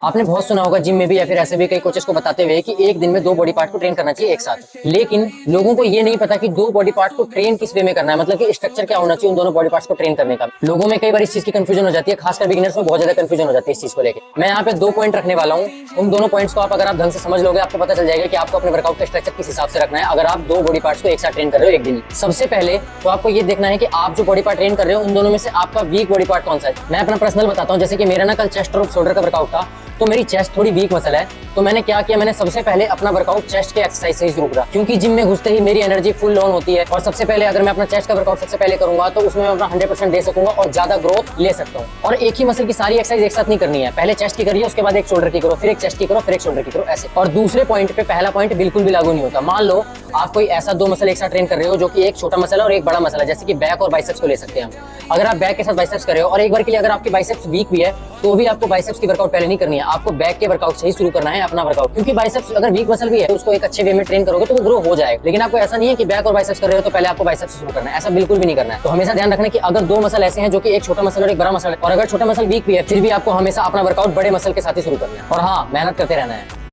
आपने बहुत सुना होगा जिम में भी या फिर ऐसे भी कई कोचेस को बताते हुए कि एक दिन में दो बॉडी पार्ट को ट्रेन करना चाहिए एक साथ। लेकिन लोगों को ये नहीं पता कि दो बॉडी पार्ट को ट्रेन किस वे में करना है, मतलब कि स्ट्रक्चर क्या होना चाहिए उन दोनों बॉडी पार्ट्स को ट्रेन करने का। लोगों में कई बार इस चीज की कंफ्यूजन हो जाती है, खासकर बिगिनर्स में बहुत ज्यादा कंफ्यूजन हो जाती है इस चीज को लेकर। मैं यहाँ पे 2 पॉइंट रखने वाला हूँ। उन दोनों पॉइंट्स को आप अगर आप ढंग से समझ लोगे आपको पता चल जाएगा कि आपको अपने वर्कआउट का स्ट्रक्चर किस हिसाब से रखना है अगर आप दो बॉडी पार्ट्स को एक साथ ट्रेन कर रहे हो एक दिन। सबसे पहले तो आपको ये देखना है कि आप जो बॉडी पार्ट ट्रेन कर रहे हो उन दोनों में से आपका वीक बॉडी पार्ट कौन सा है। मैं अपना पर्सनल बताता हूँ, जैसे कि मेरा ना कल चेस्ट और शोल्डर का वर्कआउट था, तो मेरी चेस्ट थोड़ी वीक मसल है। तो मैंने क्या किया, मैंने सबसे पहले अपना वर्कआउट चेस्ट के एक्सरसाइज से ही शुरू करा, क्योंकि जिम में घुसते ही मेरी एनर्जी फुल ऑन होती है। और सबसे पहले अगर मैं अपना चेस्ट का वर्कआउट सबसे पहले करूंगा तो उसमें मैं अपना 100% दे सकूंगा और ज्यादा ग्रोथ ले सकता हूं। और एक ही मसल की सारी एक्सरसाइज एक साथ नहीं करनी है, पहले चेस्ट की करिए, उसके बाद एक शोल्डर की करो, फिर एक चेस्ट की करो, फिर एक शोल्डर की करो, ऐसे। और दूसरे पॉइंट पे पहला पॉइंट बिल्कुल भी लागू नहीं होता। मान लो आप कोई ऐसा दो मसल एक साथ ट्रेन कर रहे हो जो कि एक छोटा मसल है और एक बड़ा मसल है, जैसे कि बैक और बाइसेप्स को ले सकते हैं हम। अगर आप बैक के साथ बाइसेप्स कर रहे हो और एक बार के लिए अगर आपकी बाइसेप्स वीक भी है तो भी आपको बाइसेप्स की वर्कआउट पहले नहीं करनी है, आपको बैक के वर्कआउट से ही शुरू करना है अपना वर्कआउट। क्योंकि बाइसेप्स अगर वीक मसल भी है तो उसको एक अच्छे वे में ट्रेन करोगे तो वो ग्रो हो जाएगा। लेकिन आपको ऐसा नहीं है कि बैक और बाइसेप्स कर रहे हो तो पहले आपको बाइसेप्स से शुरू करना है, ऐसा बिल्कुल भी नहीं करना है। तो हमेशा ध्यान रखना कि अगर दो मसल ऐसे हैं जो कि एक छोटा मसल और एक बड़ा मसल है, और अगर छोटा मसल वीक भी है फिर भी आपको हमेशा अपना वर्कआउट बड़े मसल के साथ ही शुरू करना है। और हाँ, मेहनत करते रहना है।